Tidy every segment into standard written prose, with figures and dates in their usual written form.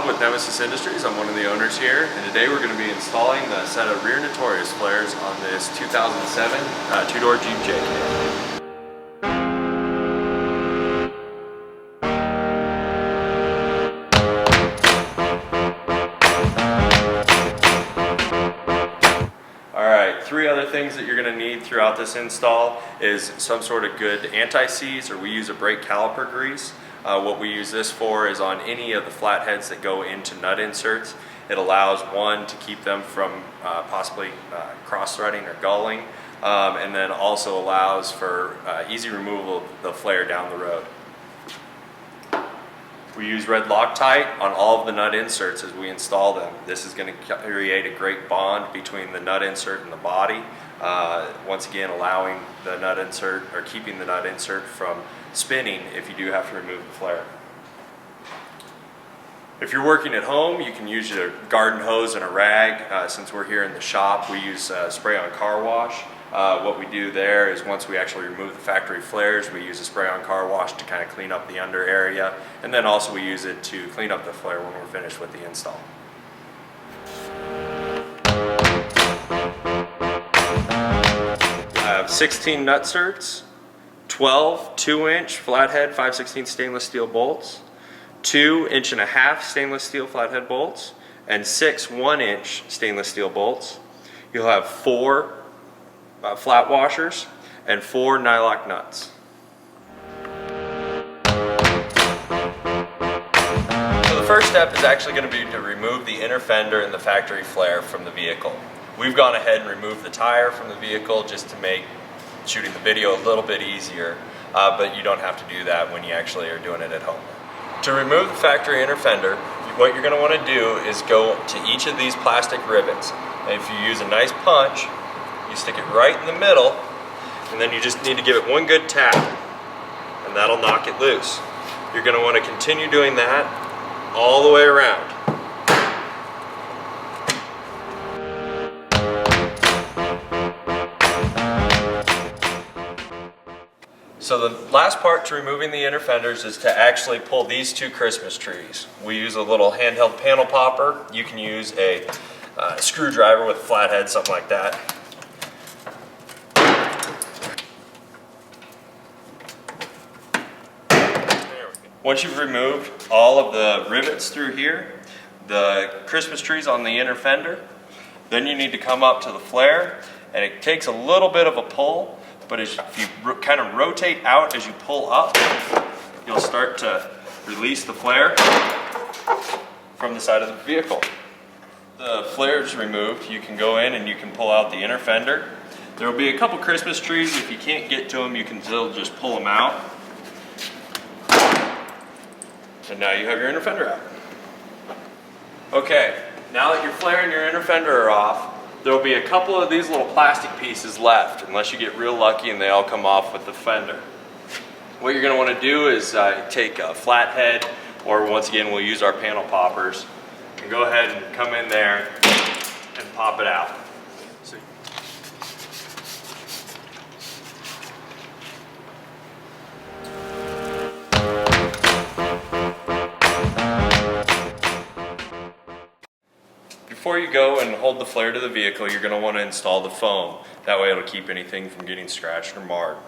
with Nemesis Industries. I'm one of the owners here, and today we're going to be installing the set of rear Notorious flares on this 2007 two-door Jeep JK. Alright, three other things that you're going to need throughout this install is some sort of good anti-seize, or we use a brake caliper grease. What we use this for is on any of the flatheads that go into nut inserts. It allows one to keep them from possibly cross-threading or gulling, and then also allows for easy removal of the flare down the road. We use red Loctite on all of the nut inserts as we install them. This is going to create a great bond between the nut insert and the body, once again allowing the nut insert, or keeping the nut insert from spinning if you do have to remove the flare. If you're working at home, you can use your garden hose and a rag. Since we're here in the shop, we use spray-on car wash. What we do there is once we actually remove the factory flares, we use a spray-on car wash to kind of clean up the under area, and then also we use it to clean up the flare when we're finished with the install. I have 16 nut certs, 12 2-inch flathead 5/16 stainless steel bolts, 2 1.5-inch stainless steel flathead bolts, and 6 1-inch stainless steel bolts. You'll have 4 flat washers and 4 nylock nuts. So the first step is actually going to be to remove the inner fender and the factory flare from the vehicle. We've gone ahead and removed the tire from the vehicle just to make shooting the video a little bit easier, but you don't have to do that when you actually are doing it at home. To remove the factory inner fender, what you're going to want to do is go to each of these plastic rivets. And if you use a nice punch, you stick it right in the middle, and then you just need to give it one good tap, and that'll knock it loose. You're going to want to continue doing that all the way around. So the last part to removing the inner fenders is to actually pull these 2 Christmas trees. We use a little handheld panel popper. You can use a screwdriver with a flathead, something like that. Once you've removed all of the rivets through here, the Christmas trees on the inner fender, then you need to come up to the flare, and it takes a little bit of a pull, but if you kind of rotate out as you pull up, you'll start to release the flare from the side of the vehicle. The flare is removed, you can go in and you can pull out the inner fender. There will be a couple Christmas trees. If you can't get to them, you can still just pull them out. And now you have your inner fender out. Okay, now that your flare and your inner fender are off, there will be a couple of these little plastic pieces left, unless you get real lucky and they all come off with the fender. What you're going to want to do is take a flathead, or once again we'll use our panel poppers, and go ahead and come in there and pop it out. Before you go and hold the flare to the vehicle, you're going to want to install the foam. That way it'll keep anything from getting scratched or marred.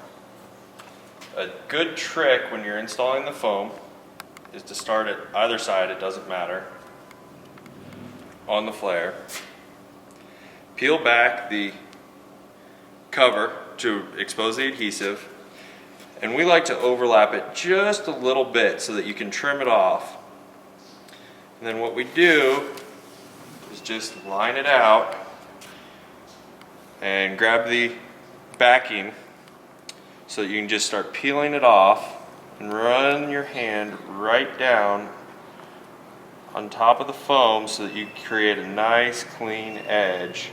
A good trick when you're installing the foam is to start at either side, it doesn't matter, on the flare. Peel back the cover to expose the adhesive, and we like to overlap it just a little bit so that you can trim it off. And then what we do is just line it out and grab the backing so that you can just start peeling it off and run your hand right down on top of the foam so that you create a nice clean edge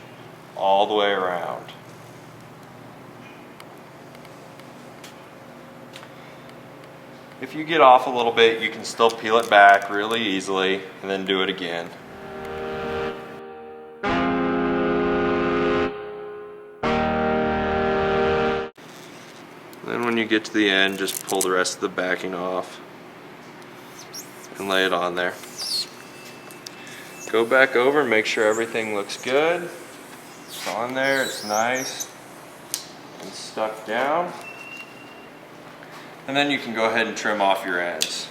all the way around. If you get off a little bit, you can still peel it back really easily and then do it again. Then when you get to the end, just pull the rest of the backing off and lay it on there. Go back over and make sure everything looks good. It's on there, it's nice and stuck down. And then you can go ahead and trim off your ends.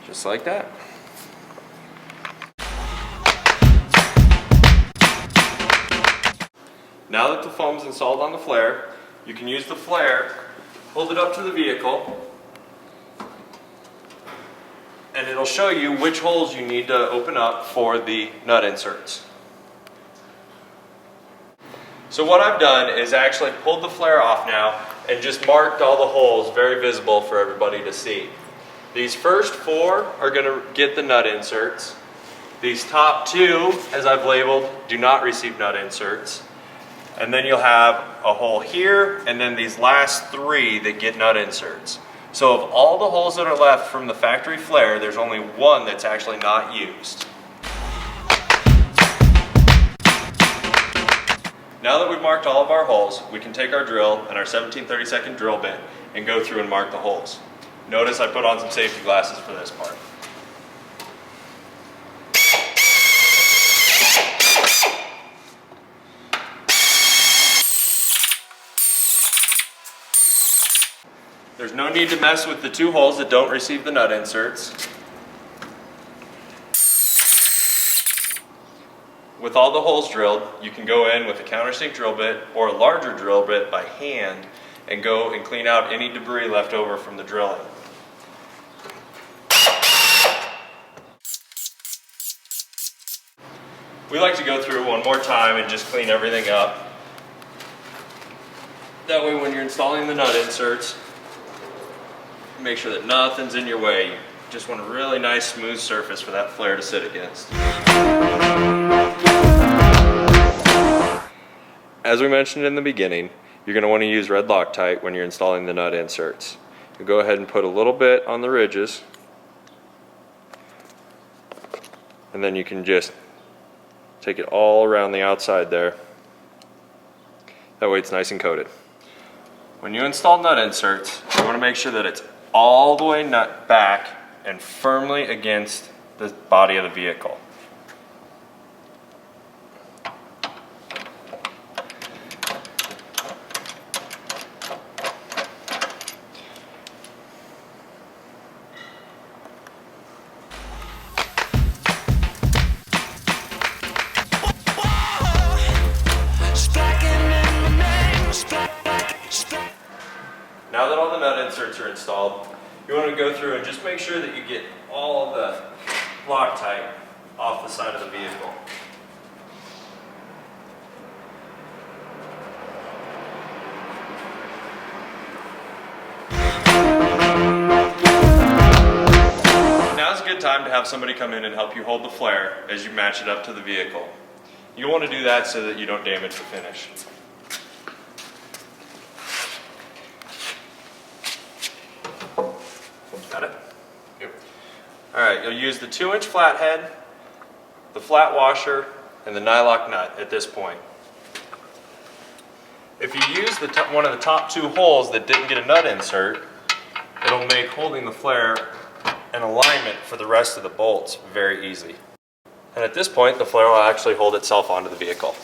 Just like that. Now that the foam's installed on the flare, you can use the flare, hold it up to the vehicle, and it'll show you which holes you need to open up for the nut inserts. So what I've done is actually pulled the flare off now and just marked all the holes very visible for everybody to see. These first 4 are going to get the nut inserts. These top 2, as I've labeled, do not receive nut inserts. And then you'll have a hole here, and then these last 3 that get nut inserts. So of all the holes that are left from the factory flare, there's only 1 that's actually not used. Now that we've marked all of our holes, we can take our drill and our 17/32 drill bit and go through and mark the holes. Notice I put on some safety glasses for this part. There's no need to mess with the 2 holes that don't receive the nut inserts. With all the holes drilled, you can go in with a countersink drill bit or a larger drill bit by hand and go and clean out any debris left over from the drilling. We like to go through one more time and just clean everything up. That way when you're installing the nut inserts, make sure that nothing's in your way. You just want a really nice smooth surface for that flare to sit against. As we mentioned in the beginning, you're going to want to use red Loctite when you're installing the nut inserts. You go ahead and put a little bit on the ridges, and then you can just take it all around the outside there. That way it's nice and coated. When you install nut inserts, you want to make sure that it's all the way nut back and firmly against the body of the vehicle. Now that all the nut inserts are installed, you want to go through and just make sure that you get all of the Loctite off the side of the vehicle. Now's a good time to have somebody come in and help you hold the flare as you match it up to the vehicle. You want to do that so that you don't damage the finish. Got it? Yep. Alright, you'll use the 2-inch flathead, the flat washer, and the nylock nut at this point. If you use one of the top 2 holes that didn't get a nut insert, it'll make holding the flare in alignment for the rest of the bolts very easy. And at this point, the flare will actually hold itself onto the vehicle.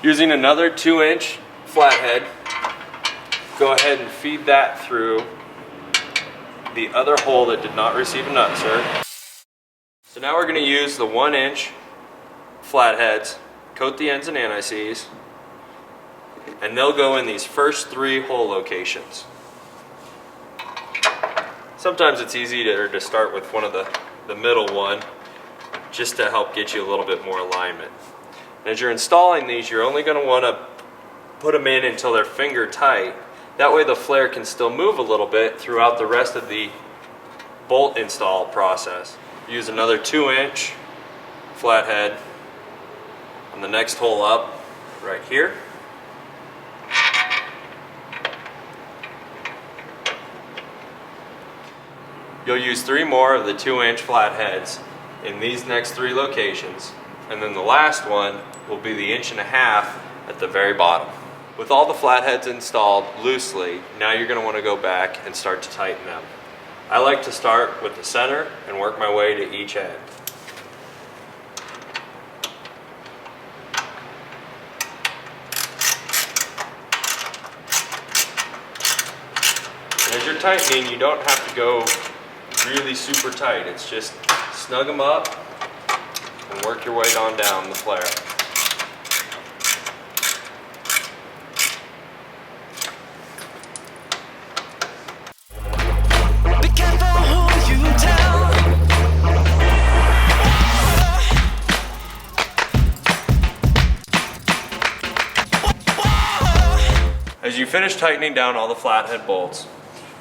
Using another 2-inch flathead, go ahead and feed that through the other hole that did not receive a nut insert. So now we're going to use the 1-inch flatheads, coat the ends in anti-seize, and they'll go in these first 3 hole locations. Sometimes it's easier to start with one of the middle one just to help get you a little bit more alignment. And as you're installing these, you're only going to want to put them in until they're finger tight. That way the flare can still move a little bit throughout the rest of the bolt install process. Use another 2-inch flathead on the next hole up right here. You'll use 3 more of the 2-inch flat heads in these next 3 locations, and then the last one will be the 1.5 inch at the very bottom. With all the flat heads installed loosely, now you're going to want to go back and start to tighten them. I like to start with the center and work my way to each end. And as you're tightening, you don't have to go really super tight. It's just snug them up and work your way on down the flare. As you finish tightening down all the flathead bolts,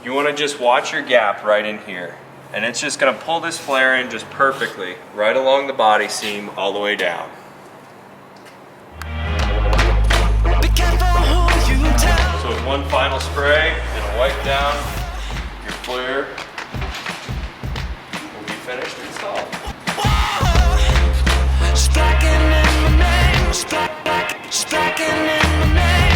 you want to just watch your gap right in here. And it's just going to pull this flare in just perfectly right along the body seam all the way down. So with one final spray and a wipe down, your flare will be finished installed. Striking in my name, striking in my name.